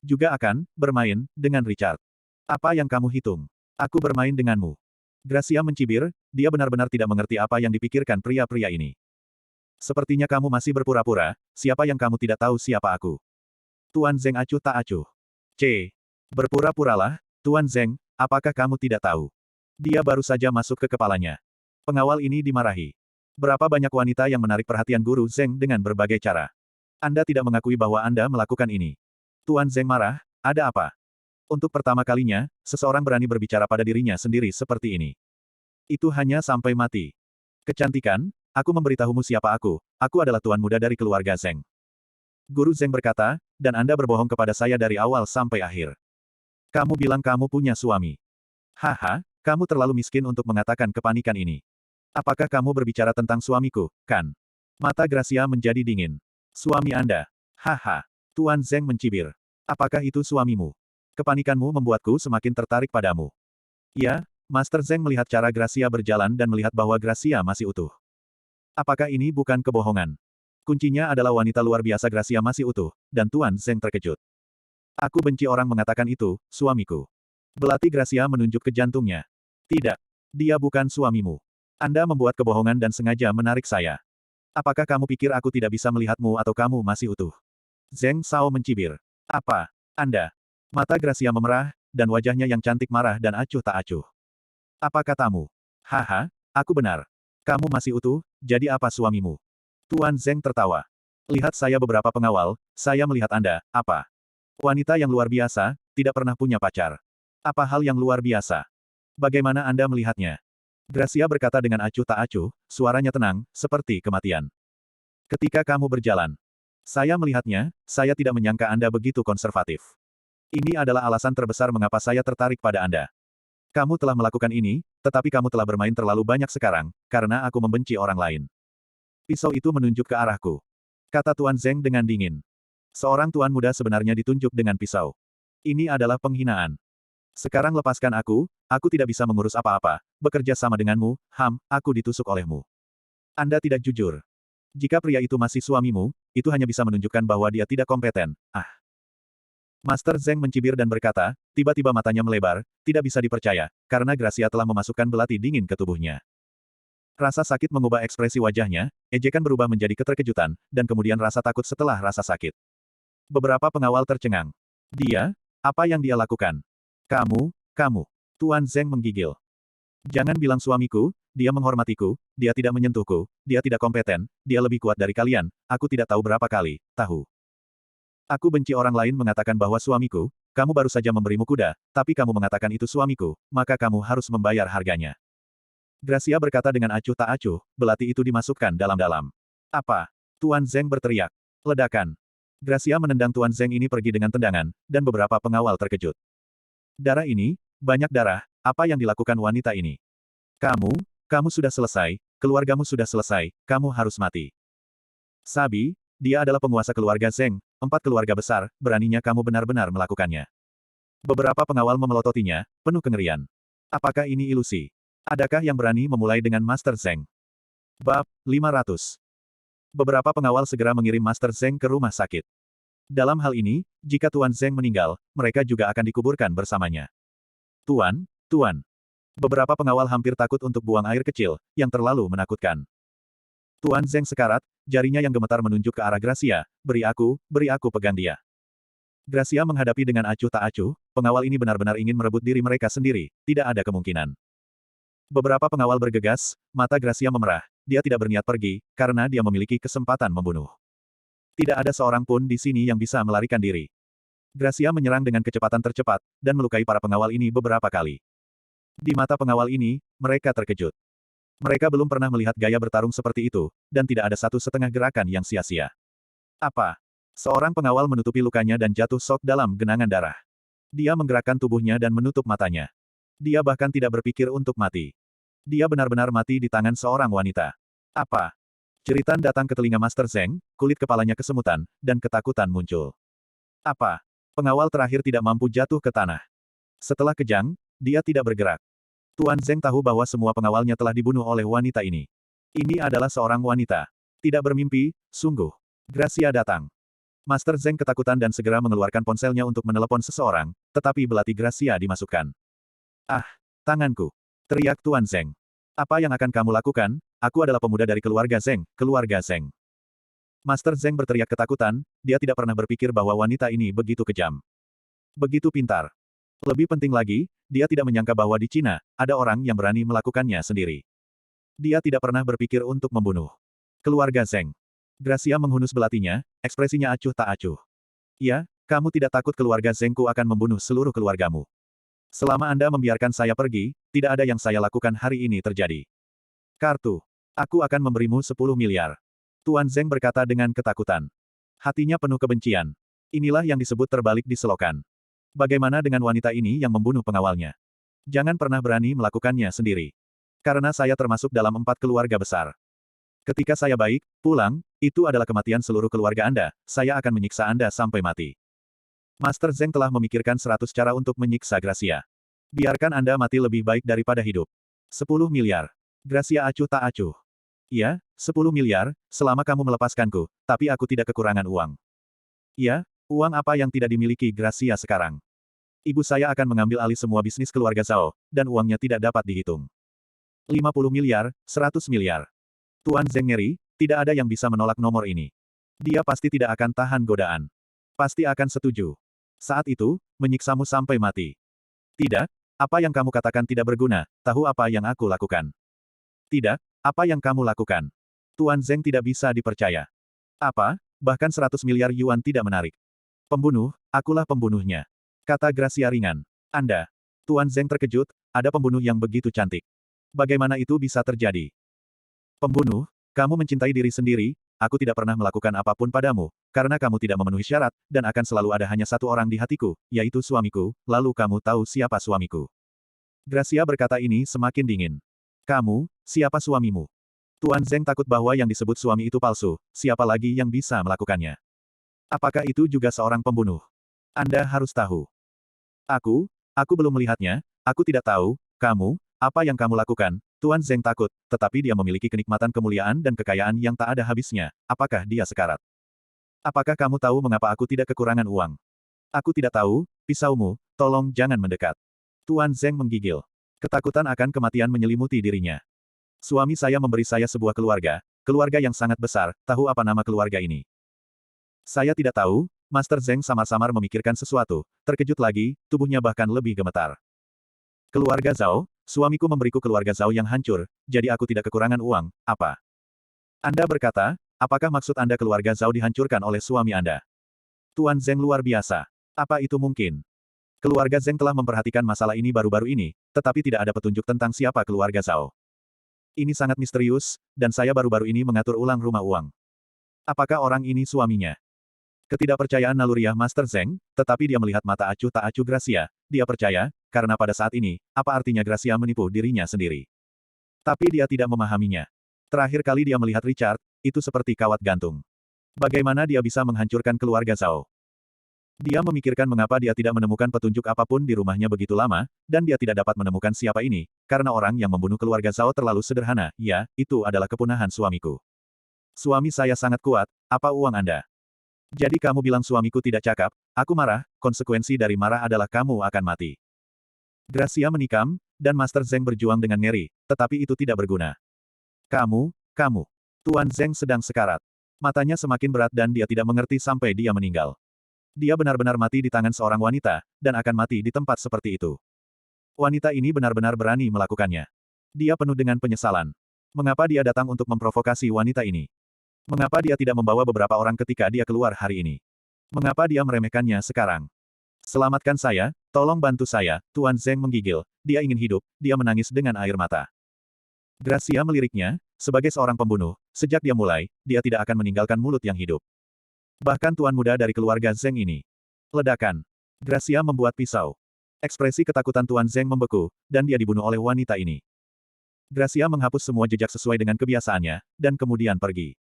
Juga akan bermain dengan Richard. Apa yang kamu hitung? Aku bermain denganmu. Gracia mencibir, dia benar-benar tidak mengerti apa yang dipikirkan pria-pria ini. Sepertinya kamu masih berpura-pura, siapa yang kamu tidak tahu siapa aku? Tuan Zeng acuh tak acuh. Berpura-puralah, Tuan Zeng, apakah kamu tidak tahu? Dia baru saja masuk ke kepalanya. Pengawal ini dimarahi. Berapa banyak wanita yang menarik perhatian Guru Zeng dengan berbagai cara. Anda tidak mengakui bahwa Anda melakukan ini. Tuan Zeng marah, ada apa? Untuk pertama kalinya, seseorang berani berbicara pada dirinya sendiri seperti ini. Itu hanya sampai mati. Kecantikan, aku memberitahumu siapa aku. Aku adalah tuan muda dari keluarga Zeng. Guru Zeng berkata, dan Anda berbohong kepada saya dari awal sampai akhir. Kamu bilang kamu punya suami. Haha, kamu terlalu miskin untuk mengatakan kepanikan ini. Apakah kamu berbicara tentang suamiku, kan? Mata Gracia menjadi dingin. Suami Anda. Haha. Tuan Zeng mencibir. Apakah itu suamimu? Kepanikanmu membuatku semakin tertarik padamu. Ya, Master Zeng melihat cara Gracia berjalan dan melihat bahwa Gracia masih utuh. Apakah ini bukan kebohongan? Kuncinya adalah wanita luar biasa Gracia masih utuh, dan Tuan Zeng terkejut. Aku benci orang mengatakan itu, suamiku. Belati Gracia menunjuk ke jantungnya. Tidak. Dia bukan suamimu. Anda membuat kebohongan dan sengaja menarik saya. Apakah kamu pikir aku tidak bisa melihatmu atau kamu masih utuh? Zeng Sao mencibir. Apa? Anda? Mata Gracia memerah, dan wajahnya yang cantik marah dan acuh tak acuh. Apa katamu? Haha, aku benar. Kamu masih utuh, jadi apa suamimu? Tuan Zeng tertawa. Lihat saya beberapa pengawal, saya melihat Anda, apa? Wanita yang luar biasa, tidak pernah punya pacar. Apa hal yang luar biasa? Bagaimana Anda melihatnya? Gracia berkata dengan acuh tak acuh, suaranya tenang, seperti kematian. Ketika kamu berjalan, saya melihatnya, saya tidak menyangka Anda begitu konservatif. Ini adalah alasan terbesar mengapa saya tertarik pada Anda. Kamu telah melakukan ini, tetapi kamu telah bermain terlalu banyak sekarang, karena aku membenci orang lain. Pisau itu menunjuk ke arahku. Kata Tuan Zeng dengan dingin. Seorang tuan muda sebenarnya ditunjuk dengan pisau. Ini adalah penghinaan. Sekarang lepaskan aku tidak bisa mengurus apa-apa, bekerja sama denganmu, aku ditusuk olehmu. Anda tidak jujur. Jika pria itu masih suamimu, itu hanya bisa menunjukkan bahwa dia tidak kompeten. Master Zeng mencibir dan berkata, tiba-tiba matanya melebar, tidak bisa dipercaya, karena Gracia telah memasukkan belati dingin ke tubuhnya. Rasa sakit mengubah ekspresi wajahnya, ejekan berubah menjadi keterkejutan, dan kemudian rasa takut setelah rasa sakit. Beberapa pengawal tercengang. Dia? Apa yang dia lakukan? Kamu. Tuan Zeng menggigil. Jangan bilang suamiku, dia menghormatiku, dia tidak menyentuhku, dia tidak kompeten, dia lebih kuat dari kalian, aku tidak tahu berapa kali, tahu. Aku benci orang lain mengatakan bahwa suamiku, kamu baru saja memberimu kuda, tapi kamu mengatakan itu suamiku, maka kamu harus membayar harganya. Gracia berkata dengan acuh tak acuh, belati itu dimasukkan dalam-dalam. Apa? Tuan Zeng berteriak. Ledakan. Gracia menendang Tuan Zeng ini pergi dengan tendangan, dan beberapa pengawal terkejut. Darah ini, banyak darah, apa yang dilakukan wanita ini? Kamu sudah selesai, keluargamu sudah selesai, kamu harus mati. Sabi, dia adalah penguasa keluarga Zeng, 4 keluarga besar, beraninya kamu benar-benar melakukannya. Beberapa pengawal memelototinya, penuh kengerian. Apakah ini ilusi? Adakah yang berani memulai dengan Master Zeng? Bab 500. Beberapa pengawal segera mengirim Master Zeng ke rumah sakit. Dalam hal ini, jika Tuan Zeng meninggal, mereka juga akan dikuburkan bersamanya. Tuan. Beberapa pengawal hampir takut untuk buang air kecil, yang terlalu menakutkan. Tuan Zeng sekarat, jarinya yang gemetar menunjuk ke arah Gracia, beri aku pegang dia. Gracia menghadapi dengan acuh tak acuh, pengawal ini benar-benar ingin merebut diri mereka sendiri, tidak ada kemungkinan. Beberapa pengawal bergegas, mata Gracia memerah, dia tidak berniat pergi, karena dia memiliki kesempatan membunuh. Tidak ada seorang pun di sini yang bisa melarikan diri. Gracia menyerang dengan kecepatan tercepat, dan melukai para pengawal ini beberapa kali. Di mata pengawal ini, mereka terkejut. Mereka belum pernah melihat gaya bertarung seperti itu, dan tidak ada 1/2 gerakan yang sia-sia. Apa? Seorang pengawal menutupi lukanya dan jatuh sok dalam genangan darah. Dia menggerakkan tubuhnya dan menutup matanya. Dia bahkan tidak berpikir untuk mati. Dia benar-benar mati di tangan seorang wanita. Apa? Jeritan datang ke telinga Master Zeng, kulit kepalanya kesemutan, dan ketakutan muncul. Apa? Pengawal terakhir tidak mampu jatuh ke tanah. Setelah kejang, dia tidak bergerak. Tuan Zeng tahu bahwa semua pengawalnya telah dibunuh oleh wanita ini. Ini adalah seorang wanita. Tidak bermimpi, sungguh. Gracia datang. Master Zeng ketakutan dan segera mengeluarkan ponselnya untuk menelepon seseorang, tetapi belati Gracia dimasukkan. Tanganku. Teriak Tuan Zeng. Apa yang akan kamu lakukan? Aku adalah pemuda dari keluarga Zeng, keluarga Zeng. Master Zeng berteriak ketakutan, dia tidak pernah berpikir bahwa wanita ini begitu kejam. Begitu pintar. Lebih penting lagi, dia tidak menyangka bahwa di Cina, ada orang yang berani melakukannya sendiri. Dia tidak pernah berpikir untuk membunuh keluarga Zheng. Gracia menghunus belatinya, ekspresinya acuh tak acuh. Ya, kamu tidak takut keluarga Zhengku akan membunuh seluruh keluargamu. Selama Anda membiarkan saya pergi, tidak ada yang saya lakukan hari ini terjadi. Kartu. Aku akan memberimu 10 miliar. Tuan Zheng berkata dengan ketakutan. Hatinya penuh kebencian. Inilah yang disebut terbalik di selokan. Bagaimana dengan wanita ini yang membunuh pengawalnya? Jangan pernah berani melakukannya sendiri. Karena saya termasuk dalam 4 keluarga besar. Ketika saya baik, pulang, itu adalah kematian seluruh keluarga Anda, saya akan menyiksa Anda sampai mati. Master Zheng telah memikirkan 100 cara untuk menyiksa Gracia. Biarkan Anda mati lebih baik daripada hidup. 10 miliar. Gracia acuh tak acuh. Iya, 10 miliar, selama kamu melepaskanku, tapi aku tidak kekurangan uang. Iya, uang apa yang tidak dimiliki Gracia sekarang? Ibu saya akan mengambil alih semua bisnis keluarga Zhao, dan uangnya tidak dapat dihitung. 50 miliar, 100 miliar. Tuan Zheng ngeri, tidak ada yang bisa menolak nomor ini. Dia pasti tidak akan tahan godaan. Pasti akan setuju. Saat itu, menyiksamu sampai mati. Tidak, apa yang kamu katakan tidak berguna, tahu apa yang aku lakukan. Tidak, apa yang kamu lakukan? Tuan Zheng tidak bisa dipercaya. Apa? Bahkan 100 miliar yuan tidak menarik. Pembunuh, akulah pembunuhnya. Kata Gracia ringan. Anda. Tuan Zheng terkejut, ada pembunuh yang begitu cantik. Bagaimana itu bisa terjadi? Pembunuh, kamu mencintai diri sendiri, aku tidak pernah melakukan apapun padamu, karena kamu tidak memenuhi syarat, dan akan selalu ada hanya satu orang di hatiku, yaitu suamiku, lalu kamu tahu siapa suamiku. Gracia berkata ini semakin dingin. Kamu, siapa suamimu? Tuan Zheng takut bahwa yang disebut suami itu palsu, siapa lagi yang bisa melakukannya? Apakah itu juga seorang pembunuh? Anda harus tahu. Aku belum melihatnya, aku tidak tahu, kamu, apa yang kamu lakukan, Tuan Zheng takut, tetapi dia memiliki kenikmatan kemuliaan dan kekayaan yang tak ada habisnya, apakah dia sekarat? Apakah kamu tahu mengapa aku tidak kekurangan uang? Aku tidak tahu, pisaumu, tolong jangan mendekat. Tuan Zheng menggigil. Ketakutan akan kematian menyelimuti dirinya. Suami saya memberi saya sebuah keluarga yang sangat besar, tahu apa nama keluarga ini? Saya tidak tahu, Master Zheng samar-samar memikirkan sesuatu, terkejut lagi, tubuhnya bahkan lebih gemetar. Keluarga Zhao, suamiku memberiku keluarga Zhao yang hancur, jadi aku tidak kekurangan uang, apa? Anda berkata, apakah maksud Anda keluarga Zhao dihancurkan oleh suami Anda? Tuan Zheng luar biasa. Apa itu mungkin? Keluarga Zheng telah memperhatikan masalah ini baru-baru ini, tetapi tidak ada petunjuk tentang siapa keluarga Zhao. Ini sangat misterius, dan saya baru-baru ini mengatur ulang rumah uang. Apakah orang ini suaminya? Ketidakpercayaan naluriah Master Zheng, tetapi dia melihat mata acuh tak acuh Gracia, dia percaya, karena pada saat ini, apa artinya Gracia menipu dirinya sendiri. Tapi dia tidak memahaminya. Terakhir kali dia melihat Richard, itu seperti kawat gantung. Bagaimana dia bisa menghancurkan keluarga Zhao? Dia memikirkan mengapa dia tidak menemukan petunjuk apapun di rumahnya begitu lama, dan dia tidak dapat menemukan siapa ini, karena orang yang membunuh keluarga Zhao terlalu sederhana, ya, itu adalah kepunahan suamiku. Suami saya sangat kuat, apa uang Anda? Jadi kamu bilang suamiku tidak cakap, aku marah, konsekuensi dari marah adalah kamu akan mati. Gracia menikam, dan Master Zheng berjuang dengan ngeri, tetapi itu tidak berguna. Kamu. Tuan Zheng sedang sekarat. Matanya semakin berat dan dia tidak mengerti sampai dia meninggal. Dia benar-benar mati di tangan seorang wanita, dan akan mati di tempat seperti itu. Wanita ini benar-benar berani melakukannya. Dia penuh dengan penyesalan. Mengapa dia datang untuk memprovokasi wanita ini? Mengapa dia tidak membawa beberapa orang ketika dia keluar hari ini? Mengapa dia meremehkannya sekarang? Selamatkan saya, tolong bantu saya, Tuan Zheng menggigil, dia ingin hidup, dia menangis dengan air mata. Gracia meliriknya, sebagai seorang pembunuh, sejak dia mulai, dia tidak akan meninggalkan mulut yang hidup. Bahkan tuan muda dari keluarga Zheng ini. Ledakan. Gracia membuat pisau. Ekspresi ketakutan Tuan Zheng membeku, dan dia dibunuh oleh wanita ini. Gracia menghapus semua jejak sesuai dengan kebiasaannya, dan kemudian pergi.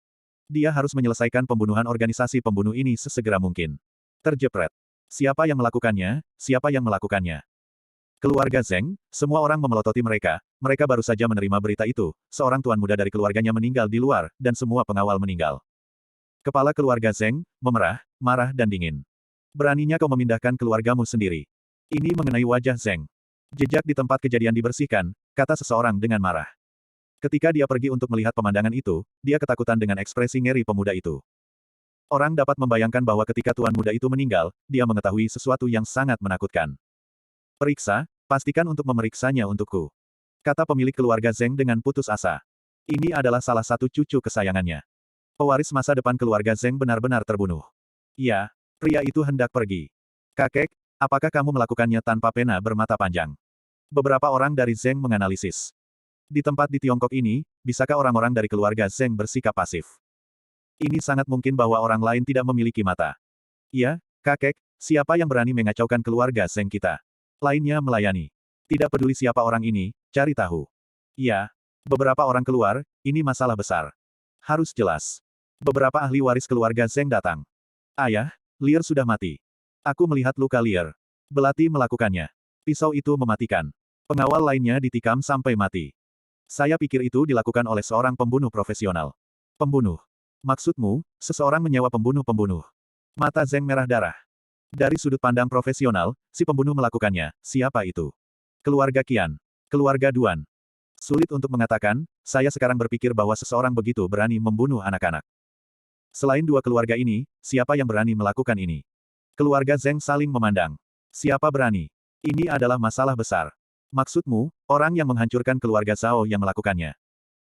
Dia harus menyelesaikan pembunuhan organisasi pembunuh ini sesegera mungkin. Terjepret. Siapa yang melakukannya? Siapa yang melakukannya? Keluarga Zheng, semua orang memelototi mereka baru saja menerima berita itu, seorang tuan muda dari keluarganya meninggal di luar, dan semua pengawal meninggal. Kepala keluarga Zheng, memerah, marah dan dingin. Beraninya kau memindahkan keluargamu sendiri. Ini mengenai wajah Zheng. Jejak di tempat kejadian dibersihkan, kata seseorang dengan marah. Ketika dia pergi untuk melihat pemandangan itu, dia ketakutan dengan ekspresi ngeri pemuda itu. Orang dapat membayangkan bahwa ketika tuan muda itu meninggal, dia mengetahui sesuatu yang sangat menakutkan. Periksa, pastikan untuk memeriksanya untukku. Kata pemilik keluarga Zeng dengan putus asa. Ini adalah salah satu cucu kesayangannya. Pewaris masa depan keluarga Zeng benar-benar terbunuh. Ya, pria itu hendak pergi. Kakek, apakah kamu melakukannya tanpa pena bermata panjang? Beberapa orang dari Zeng menganalisis. Di tempat di Tiongkok ini, bisakah orang-orang dari keluarga Zeng bersikap pasif? Ini sangat mungkin bahwa orang lain tidak memiliki mata. Iya, kakek, siapa yang berani mengacaukan keluarga Zeng kita? Lainnya melayani. Tidak peduli siapa orang ini, cari tahu. Iya, beberapa orang keluar, ini masalah besar. Harus jelas. Beberapa ahli waris keluarga Zeng datang. Ayah, Lier sudah mati. Aku melihat luka Lier. Belati melakukannya. Pisau itu mematikan. Pengawal lainnya ditikam sampai mati. Saya pikir itu dilakukan oleh seorang pembunuh profesional. Pembunuh. Maksudmu, seseorang menyewa pembunuh-pembunuh. Mata Zeng merah darah. Dari sudut pandang profesional, si pembunuh melakukannya. Siapa itu? Keluarga Qian. Keluarga Duan. Sulit untuk mengatakan, saya sekarang berpikir bahwa seseorang begitu berani membunuh anak-anak. Selain dua keluarga ini, siapa yang berani melakukan ini? Keluarga Zeng saling memandang. Siapa berani? Ini adalah masalah besar. Maksudmu, orang yang menghancurkan keluarga Zhao yang melakukannya.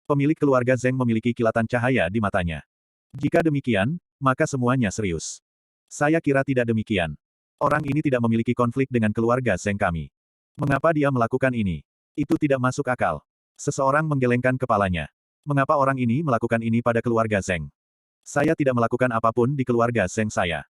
Pemilik keluarga Zeng memiliki kilatan cahaya di matanya. Jika demikian, maka semuanya serius. Saya kira tidak demikian. Orang ini tidak memiliki konflik dengan keluarga Zeng kami. Mengapa dia melakukan ini? Itu tidak masuk akal. Seseorang menggelengkan kepalanya. Mengapa orang ini melakukan ini pada keluarga Zeng? Saya tidak melakukan apapun di keluarga Zeng saya.